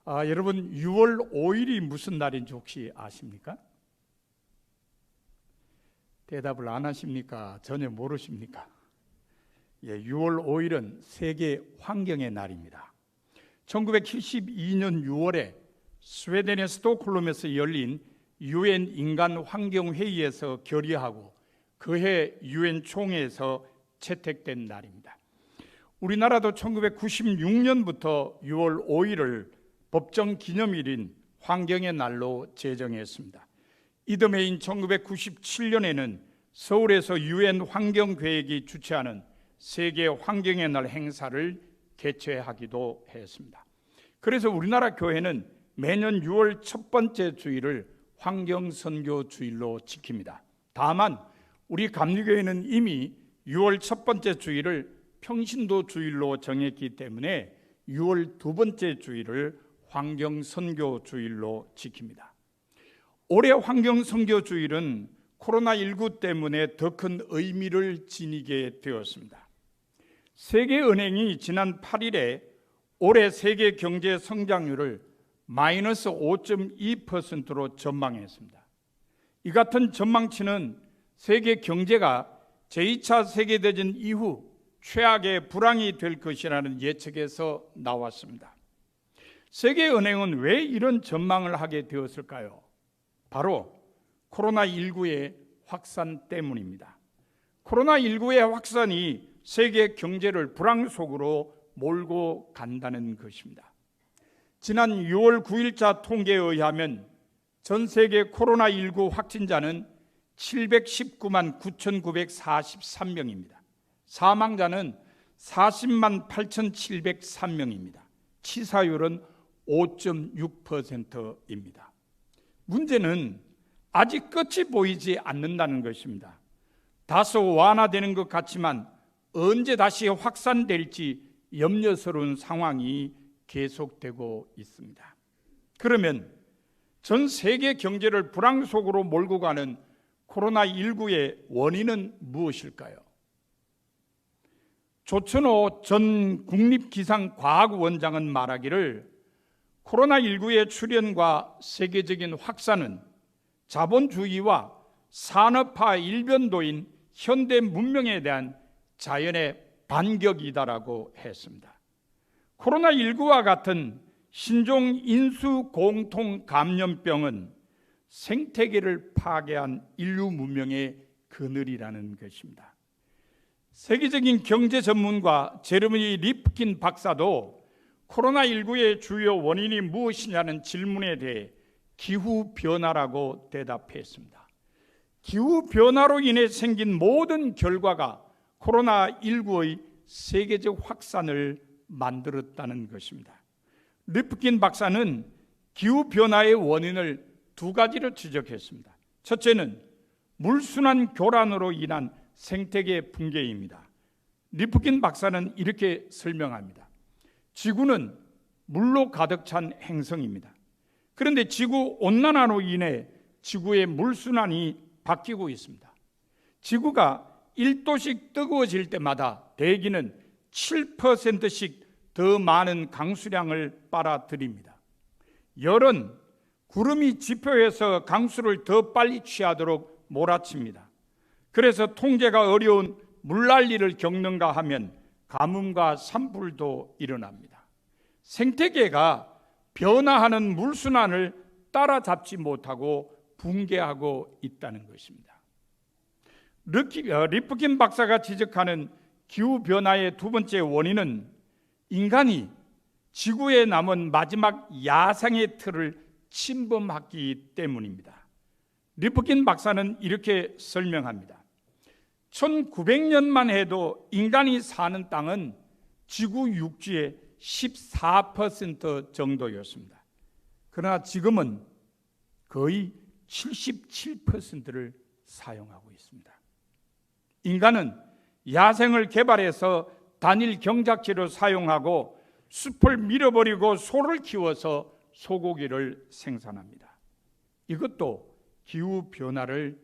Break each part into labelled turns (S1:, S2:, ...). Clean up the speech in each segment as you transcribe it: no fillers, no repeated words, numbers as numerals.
S1: 여러분 6월 5일이 무슨 날인지 혹시 아십니까? 대답을 안 하십니까? 전혀 모르십니까? 6월 5일은 세계 환경의 날입니다. 1972년 6월에 스웨덴의 스톡홀름에서 열린 UN 인간 환경 회의에서 결의하고 그해 UN 총회에서 채택된 날입니다. 우리나라도 1996년부터 6월 5일을 법정 기념일인 환경의 날로 제정했습니다. 이듬해인 1997년에는 서울에서 UN 환경계획이 주최하는 세계 환경의 날 행사를 개최하기도 했습니다. 그래서 우리나라 교회는 매년 6월 첫 번째 주일을 환경선교 주일로 지킵니다. 다만 우리 감리교회는 이미 6월 첫 번째 주일을 평신도 주일로 정했기 때문에 6월 두 번째 주일을 환경선교 주일로 지킵니다. 올해 환경선교 주일은 코로나19 때문에 더 큰 의미를 지니게 되었습니다. 세계은행이 지난 8일에 올해 세계 경제 성장률을 마이너스 5.2%로 전망했습니다. 이 같은 전망치는 세계 경제가 제2차 세계대전 이후 최악의 불황이 될 것이라는 예측에서 나왔습니다. 세계은행은 왜 이런 전망을 하게 되었을까요? 바로 코로나19의 확산 때문입니다. 코로나19의 확산이 세계 경제를 불황 속으로 몰고 간다는 것입니다. 지난 6월 9일자 통계에 의하면 전 세계 코로나19 확진자는 719만 9,943명입니다. 사망자는 40만 8,703명입니다. 치사율은 5.6%입니다. 문제는 아직 끝이 보이지 않는다는 것입니다. 다소 완화되는 것 같지만 언제 다시 확산될지 염려스러운 상황이 계속되고 있습니다. 그러면 전 세계 경제를 불황 속으로 몰고 가는 코로나19의 원인은 무엇일까요? 조천호 전 국립기상과학원장은 말하기를 코로나19의 출현과 세계적인 확산은 자본주의와 산업화 일변도인 현대 문명에 대한 자연의 반격이다라고 했습니다. 코로나19와 같은 신종 인수 공통 감염병은 생태계를 파괴한 인류 문명의 그늘이라는 것입니다. 세계적인 경제 전문가 제르미 리프킨 박사도 코로나19의 주요 원인이 무엇이냐는 질문에 대해 기후변화라고 대답했습니다. 기후변화로 인해 생긴 모든 결과가 코로나19의 세계적 확산을 만들었다는 것입니다. 리프킨 박사는 기후변화의 원인을 두 가지로 지적했습니다. 첫째는 물순환 교란으로 인한 생태계 붕괴입니다. 리프킨 박사는 이렇게 설명합니다. 지구는 물로 가득 찬 행성입니다. 그런데 지구 온난화로 인해 지구의 물순환이 바뀌고 있습니다. 지구가 1도씩 뜨거워질 때마다 대기는 7%씩 더 많은 강수량을 빨아들입니다. 열은 구름이 지표에서 강수를 더 빨리 취하도록 몰아칩니다. 그래서 통제가 어려운 물난리를 겪는가 하면 가뭄과 산불도 일어납니다. 생태계가 변화하는 물순환을 따라잡지 못하고 붕괴하고 있다는 것입니다. 리프킨 박사가 지적하는 기후변화의 두 번째 원인은 인간이 지구에 남은 마지막 야생의 틀을 침범하기 때문입니다. 리프킨 박사는 이렇게 설명합니다. 1900년만 해도 인간이 사는 땅은 지구 육지의 14% 정도였습니다. 그러나 지금은 거의 77%를 사용하고 있습니다. 인간은 야생을 개발해서 단일 경작지로 사용하고 숲을 밀어버리고 소를 키워서 소고기를 생산합니다. 이것도 기후변화를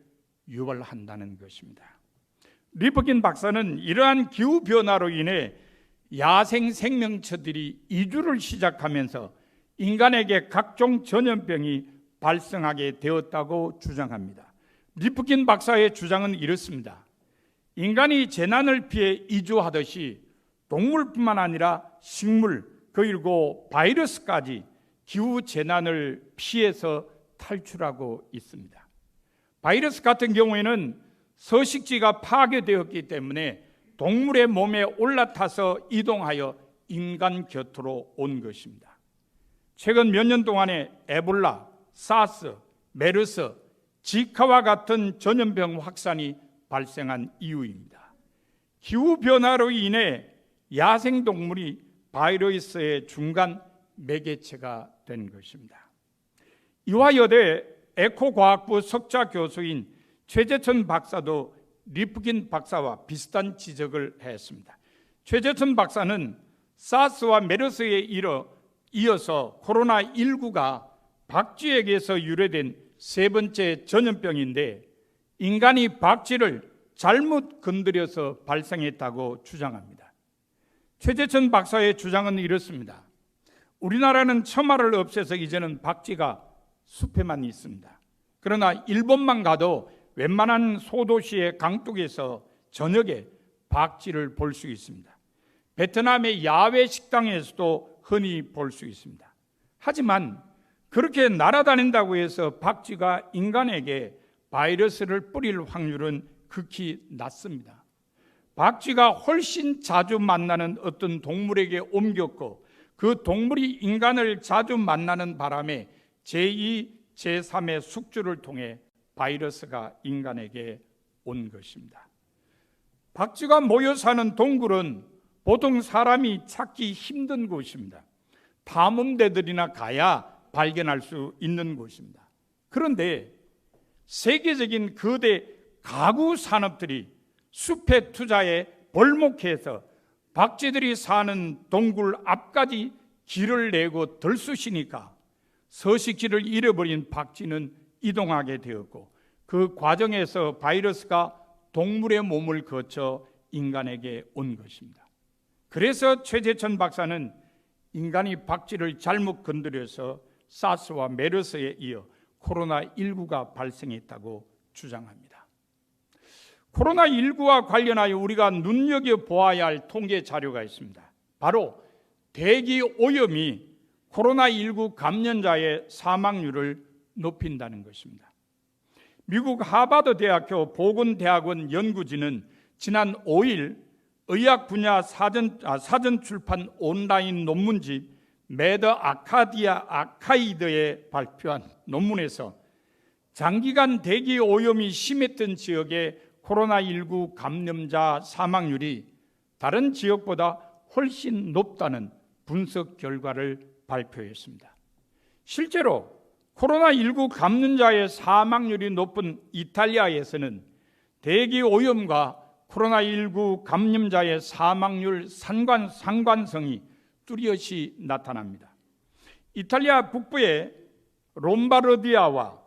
S1: 유발한다는 것입니다. 리프킨 박사는 이러한 기후변화로 인해 야생 생명체들이 이주를 시작하면서 인간에게 각종 전염병이 발생하게 되었다고 주장합니다. 리프킨 박사의 주장은 이렇습니다. 인간이 재난을 피해 이주하듯이 동물뿐만 아니라 식물, 그리고 바이러스까지 기후 재난을 피해서 탈출하고 있습니다. 바이러스 같은 경우에는 서식지가 파괴되었기 때문에 동물의 몸에 올라타서 이동하여 인간 곁으로 온 것입니다. 최근 몇 년 동안에 에볼라, 사스, 메르스, 지카와 같은 전염병 확산이 발생한 이유입니다. 기후변화로 인해 야생동물이 바이러스의 중간 매개체가 된 것입니다. 이화여대 에코과학부 석좌 교수인 최재천 박사도 리프킨 박사와 비슷한 지적을 했습니다. 최재천 박사는 사스와 메르스에 이어서 코로나19가 박쥐에게서 유래된 세 번째 전염병인데 인간이 박쥐를 잘못 건드려서 발생했다고 주장합니다. 최재천 박사의 주장은 이렇습니다. 우리나라는 처마를 없애서 이제는 박쥐가 숲에만 있습니다. 그러나 일본만 가도 웬만한 소도시의 강둑에서 저녁에 박쥐를 볼 수 있습니다. 베트남의 야외 식당에서도 흔히 볼 수 있습니다. 하지만 그렇게 날아다닌다고 해서 박쥐가 인간에게 바이러스를 뿌릴 확률은 극히 낮습니다. 박쥐가 훨씬 자주 만나는 어떤 동물에게 옮겼고 그 동물이 인간을 자주 만나는 바람에 제2, 제3의 숙주를 통해 바이러스가 인간에게 온 것입니다. 박쥐가 모여 사는 동굴은 보통 사람이 찾기 힘든 곳입니다. 탐험대들이나 가야 발견할 수 있는 곳입니다. 그런데 세계적인 거대 가구 산업들이 숲에 투자해 벌목해서 박쥐들이 사는 동굴 앞까지 길을 내고 들쑤시니까 서식지를 잃어버린 박쥐는 이동하게 되었고 그 과정에서 바이러스가 동물의 몸을 거쳐 인간에게 온 것입니다. 그래서 최재천 박사는 인간이 박쥐를 잘못 건드려서 사스와 메르스에 이어 코로나19가 발생했다고 주장합니다. 코로나19와 관련하여 우리가 눈여겨보아야 할 통계 자료가 있습니다. 바로 대기 오염이 코로나19 감염자의 사망률을 높인다는 것입니다. 미국 하버드 대학교 보건대학원 연구진은 지난 5일 의학 분야 사전 출판 온라인 논문집 매더 아카디아 아카이드에 발표한 논문에서 장기간 대기 오염이 심했던 지역의 코로나19 감염자 사망률이 다른 지역보다 훨씬 높다는 분석 결과를 발표했습니다. 실제로 코로나19 감염자의 사망률이 높은 이탈리아에서는 대기 오염과 코로나19 감염자의 사망률 상관성이 뚜렷이 나타납니다. 이탈리아 북부의 롬바르디아와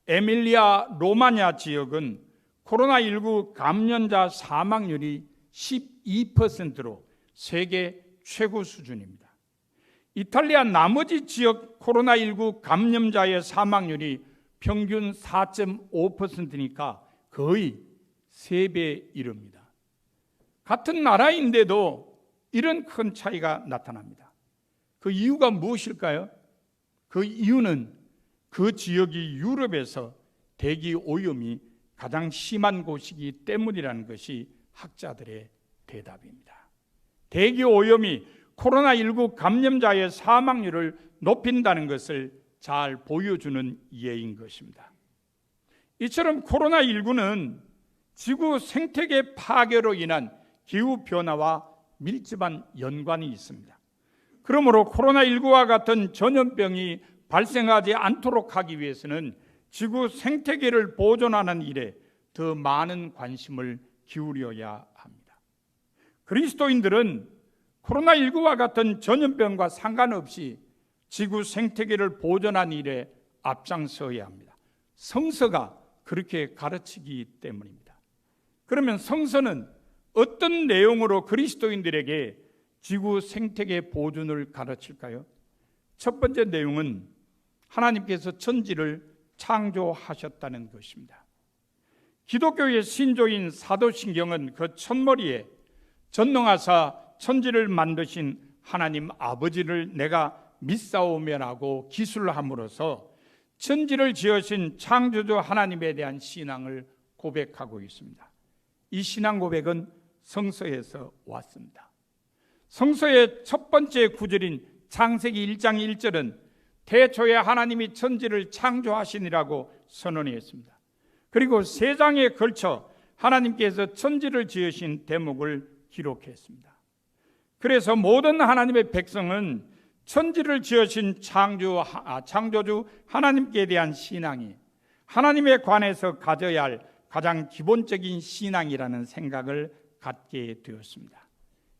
S1: 에밀리아 로마냐 지역은 코로나19 감염자 사망률이 12%로 세계 최고 수준입니다. 이탈리아 나머지 지역 코로나19 감염자의 사망률이 평균 4.5%니까 거의 3배에 이릅니다. 같은 나라인데도 이런 큰 차이가 나타납니다. 그 이유가 무엇일까요? 그 이유는 그 지역이 유럽에서 대기 오염이 가장 심한 곳이기 때문이라는 것이 학자들의 대답입니다. 대기 오염이 코로나19 감염자의 사망률을 높인다는 것을 잘 보여주는 예인 것입니다. 이처럼 코로나19는 지구 생태계 파괴로 인한 기후변화와 밀접한 연관이 있습니다. 그러므로 코로나19와 같은 전염병이 발생하지 않도록 하기 위해서는 지구 생태계를 보존하는 일에 더 많은 관심을 기울여야 합니다. 그리스도인들은 코로나19와 같은 전염병과 상관없이 지구 생태계를 보존하는 일에 앞장서야 합니다. 성서가 그렇게 가르치기 때문입니다. 그러면 성서는 어떤 내용으로 그리스도인들에게 지구 생태계 보존을 가르칠까요? 첫 번째 내용은 하나님께서 천지를 창조하셨다는 것입니다. 기독교의 신조인 사도신경은 그 첫머리에 전능하사 천지를 만드신 하나님 아버지를 내가 믿사오며라고 기술함으로써 천지를 지으신 창조주 하나님에 대한 신앙을 고백하고 있습니다. 이 신앙 고백은 성서에서 왔습니다. 성서의 첫 번째 구절인 창세기 1장 1절은 태초에 하나님이 천지를 창조하시니라고 선언했습니다. 그리고 세 장에 걸쳐 하나님께서 천지를 지으신 대목을 기록했습니다. 그래서 모든 하나님의 백성은 천지를 지으신 창조주 하나님께 대한 신앙이 하나님에 관해서 가져야 할 가장 기본적인 신앙이라는 생각을 갖게 되었습니다.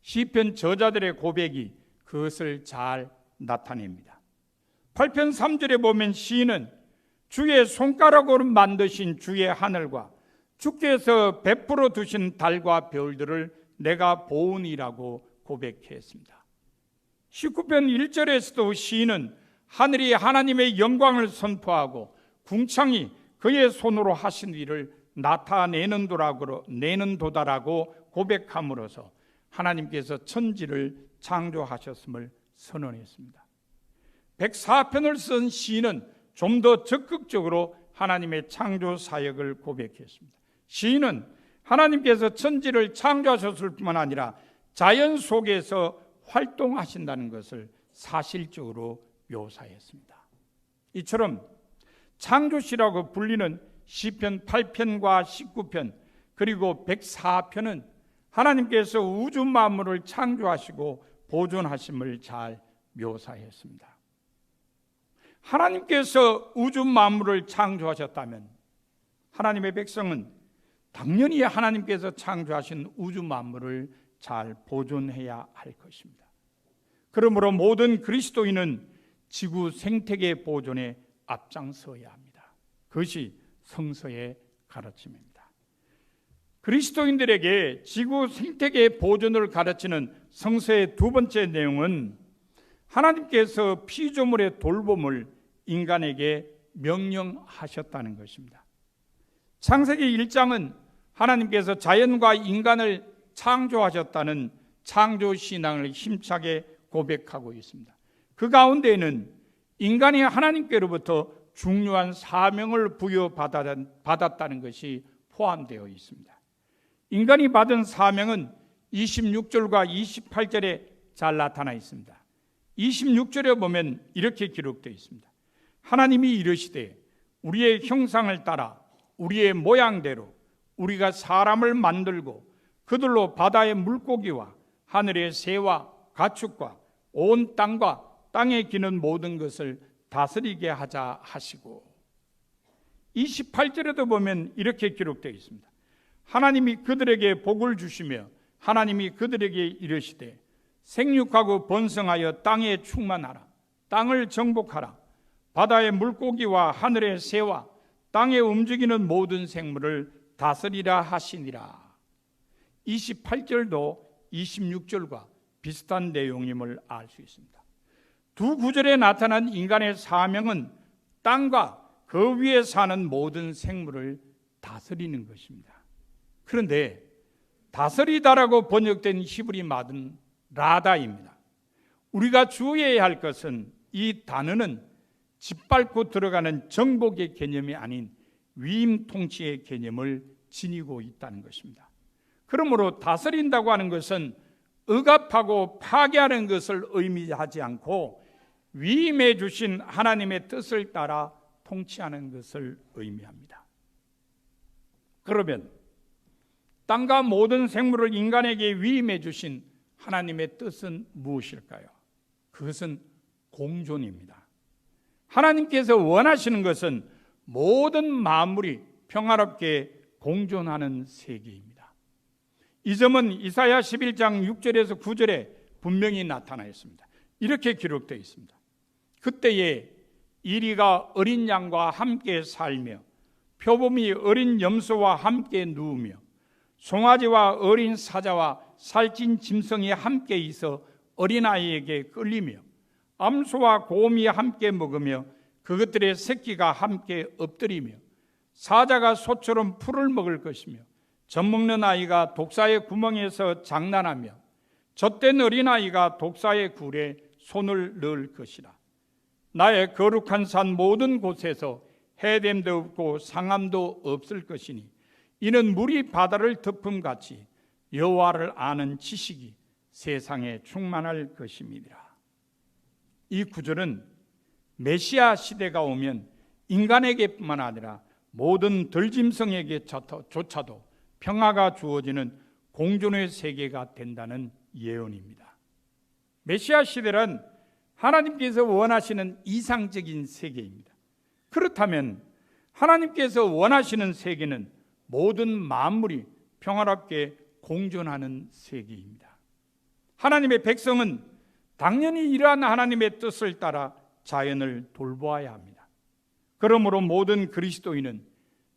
S1: 시편 저자들의 고백이 그것을 잘 나타냅니다. 8편 3절에 보면 시인은 주의 손가락으로 만드신 주의 하늘과 주께서 베풀어 두신 달과 별들을 내가 보으니라고 고백했습니다. 19편 1절에서도 시인은 하늘이 하나님의 영광을 선포하고 궁창이 그의 손으로 하신 일을 나타내는도다라고 고백함으로써 하나님께서 천지를 창조하셨음을 선언했습니다. 104편을 쓴 시인은 좀 더 적극적으로 하나님의 창조 사역을 고백했습니다. 시인은 하나님께서 천지를 창조하셨을 뿐만 아니라 자연 속에서 활동하신다는 것을 사실적으로 묘사했습니다. 이처럼 창조시라고 불리는 시편 8편과 19편 그리고 104편은 하나님께서 우주 만물을 창조하시고 보존하심을 잘 묘사했습니다. 하나님께서 우주 만물을 창조하셨다면 하나님의 백성은 당연히 하나님께서 창조하신 우주 만물을 잘 보존해야 할 것입니다. 그러므로 모든 그리스도인은 지구 생태계 보존에 앞장서야 합니다. 그것이 성서의 가르침입니다. 그리스도인들에게 지구 생태계 보존을 가르치는 성서의 두 번째 내용은 하나님께서 피조물의 돌봄을 인간에게 명령하셨다는 것입니다. 창세기 1장은 하나님께서 자연과 인간을 창조하셨다는 창조신앙을 힘차게 고백하고 있습니다. 그 가운데에는 인간이 하나님께로부터 중요한 사명을 부여받았다는 것이 포함되어 있습니다. 인간이 받은 사명은 26절과 28절에 잘 나타나 있습니다. 26절에 보면 이렇게 기록되어 있습니다. 하나님이 이르시되 우리의 형상을 따라 우리의 모양대로 우리가 사람을 만들고 그들로 바다의 물고기와 하늘의 새와 가축과 온 땅과 땅에 기는 모든 것을 다스리게 하자 하시고 28절에도 보면 이렇게 기록되어 있습니다. 하나님이 그들에게 복을 주시며 하나님이 그들에게 이르시되 생육하고 번성하여 땅에 충만하라. 땅을 정복하라. 바다의 물고기와 하늘의 새와 땅에 움직이는 모든 생물을 다스리라 하시니라. 28절도 26절과 비슷한 내용임을 알 수 있습니다. 두 구절에 나타난 인간의 사명은 땅과 그 위에 사는 모든 생물을 다스리는 것입니다. 그런데 다스리다라고 번역된 히브리 말은 라다입니다. 우리가 주의해야 할 것은 이 단어는 짓밟고 들어가는 정복의 개념이 아닌 위임 통치의 개념을 지니고 있다는 것입니다. 그러므로 다스린다고 하는 것은 억압하고 파괴하는 것을 의미하지 않고 위임해 주신 하나님의 뜻을 따라 통치하는 것을 의미합니다. 그러면 땅과 모든 생물을 인간에게 위임해 주신 하나님의 뜻은 무엇일까요? 그것은 공존입니다. 하나님께서 원하시는 것은 모든 만물이 평화롭게 공존하는 세계입니다. 이 점은 이사야 11장 6절에서 9절에 분명히 나타나 있습니다. 이렇게 기록되어 있습니다. 그때에 이리가 어린 양과 함께 살며 표범이 어린 염소와 함께 누우며 송아지와 어린 사자와 살찐 짐승이 함께 있어 어린아이에게 끌리며 암소와 곰이 함께 먹으며 그것들의 새끼가 함께 엎드리며 사자가 소처럼 풀을 먹을 것이며 젖먹는 아이가 독사의 구멍에서 장난하며 젖된 어린아이가 독사의 굴에 손을 넣을 것이라. 나의 거룩한 산 모든 곳에서 해됨도 없고 상함도 없을 것이니 이는 물이 바다를 덮음같이 여호와를 아는 지식이 세상에 충만할 것임이니라. 이 구절은 메시아 시대가 오면 인간에게뿐만 아니라 모든 덜짐승에게조차도 평화가 주어지는 공존의 세계가 된다는 예언입니다. 메시아 시대란 하나님께서 원하시는 이상적인 세계입니다. 그렇다면 하나님께서 원하시는 세계는 모든 만물이 평화롭게 공존하는 세계입니다. 하나님의 백성은 당연히 이러한 하나님의 뜻을 따라 자연을 돌보아야 합니다. 그러므로 모든 그리스도인은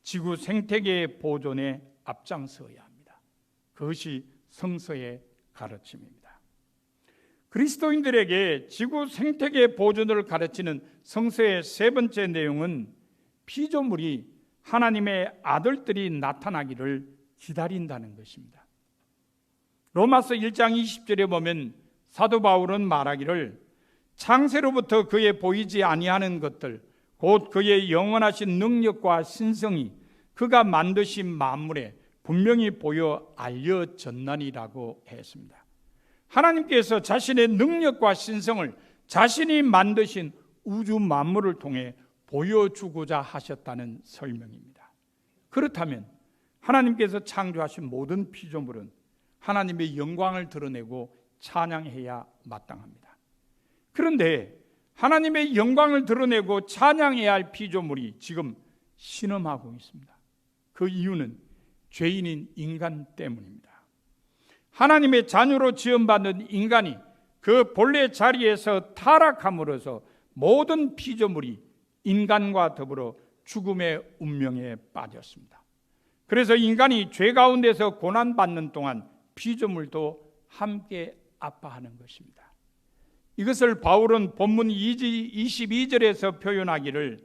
S1: 지구 생태계의 보존에 앞장서야 합니다. 그것이 성서의 가르침입니다. 그리스도인들에게 지구 생태계 보존을 가르치는 성서의 세 번째 내용은 피조물이 하나님의 아들들이 나타나기를 기다린다는 것입니다. 로마서 1장 20절에 보면 사도 바울은 말하기를 창세로부터 그의 보이지 아니하는 것들 곧 그의 영원하신 능력과 신성이 그가 만드신 만물에 분명히 보여 알려졌나니라고 했습니다. 하나님께서 자신의 능력과 신성을 자신이 만드신 우주 만물을 통해 보여주고자 하셨다는 설명입니다. 그렇다면 하나님께서 창조하신 모든 피조물은 하나님의 영광을 드러내고 찬양해야 마땅합니다. 그런데 하나님의 영광을 드러내고 찬양해야 할 피조물이 지금 신음하고 있습니다. 그 이유는 죄인인 인간 때문입니다. 하나님의 자녀로 지음받은 인간이 그 본래 자리에서 타락함으로써 모든 피조물이 인간과 더불어 죽음의 운명에 빠졌습니다. 그래서 인간이 죄 가운데서 고난받는 동안 피조물도 함께 아파하는 것입니다. 이것을 바울은 본문 22절에서 표현하기를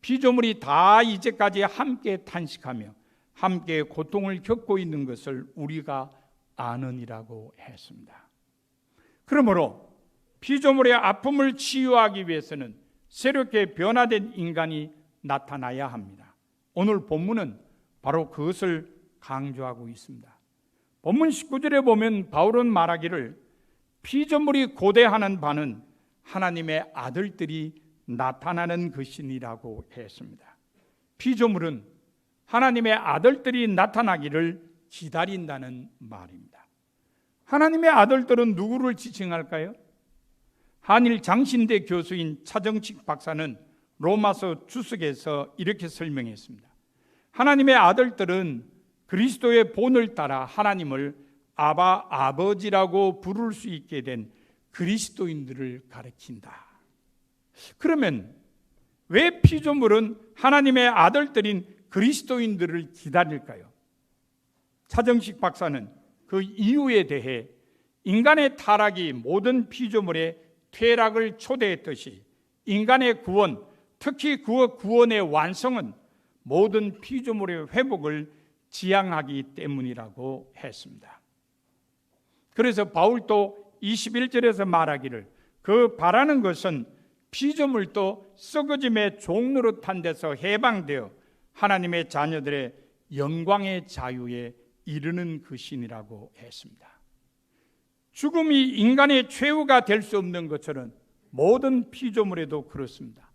S1: 피조물이 다 이제까지 함께 탄식하며 함께 고통을 겪고 있는 것을 우리가 아느니라고 했습니다. 그러므로 피조물의 아픔을 치유하기 위해서는 새롭게 변화된 인간이 나타나야 합니다. 오늘 본문은 바로 그것을 강조하고 있습니다. 본문 19절에 보면 바울은 말하기를 피조물이 고대하는 바는 하나님의 아들들이 나타나는 것이니라고 했습니다. 피조물은 하나님의 아들들이 나타나기를 기다린다는 말입니다. 하나님의 아들들은 누구를 지칭할까요? 한일 장신대 교수인 차정식 박사는 로마서 주석에서 이렇게 설명했습니다. 하나님의 아들들은 그리스도의 본을 따라 하나님을 아바 아버지라고 부를 수 있게 된 그리스도인들을 가리킨다. 그러면 왜 피조물은 하나님의 아들들인 그리스도인들을 기다릴까요? 차정식 박사는 그 이유에 대해 인간의 타락이 모든 피조물의 퇴락을 초대했듯이 인간의 구원, 특히 그 구원의 완성은 모든 피조물의 회복을 지향하기 때문이라고 했습니다. 그래서 바울도 21절에서 말하기를 그 바라는 것은 피조물도 썩어짐의 종노릇한 데서 해방되어 하나님의 자녀들의 영광의 자유에 이르는 것이니라고 했습니다. 죽음이 인간의 최후가 될 수 없는 것처럼 모든 피조물에도 그렇습니다.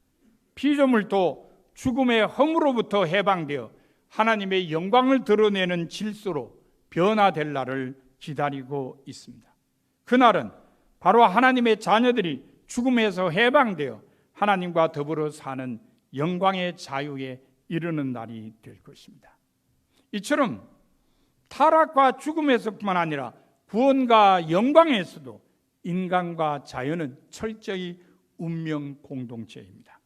S1: 피조물도 죽음의 허물로부터 해방되어 하나님의 영광을 드러내는 질서로 변화될 날을 기다리고 있습니다. 그날은 바로 하나님의 자녀들이 죽음에서 해방되어 하나님과 더불어 사는 영광의 자유에 이르는 날이 될 것입니다. 이처럼 타락과 죽음에서뿐만 아니라 구원과 영광에서도 인간과 자연은 철저히 운명 공동체입니다.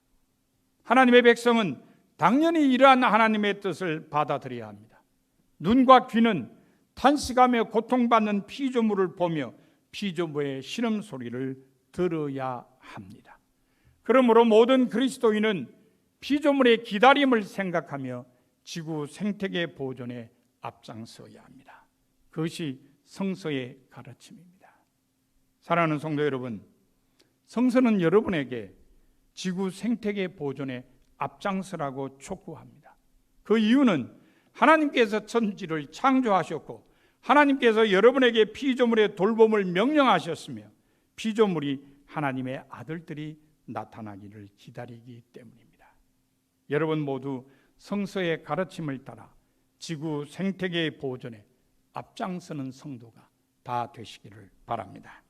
S1: 하나님의 백성은 당연히 이러한 하나님의 뜻을 받아들여야 합니다. 눈과 귀는 탄식하며 고통받는 피조물을 보며 피조물의 신음소리를 들어야 합니다. 그러므로 모든 그리스도인은 피조물의 기다림을 생각하며 지구 생태계 보존에 앞장서야 합니다. 그것이 성서의 가르침입니다. 사랑하는 성도 여러분, 성서는 여러분에게 지구 생태계 보존에 앞장서라고 촉구합니다. 그 이유는 하나님께서 천지를 창조하셨고 하나님께서 여러분에게 피조물의 돌봄을 명령하셨으며 피조물이 하나님의 아들들이 나타나기를 기다리기 때문입니다. 여러분 모두 성서의 가르침을 따라 지구 생태계의 보존에 앞장서는 성도가 다 되시기를 바랍니다.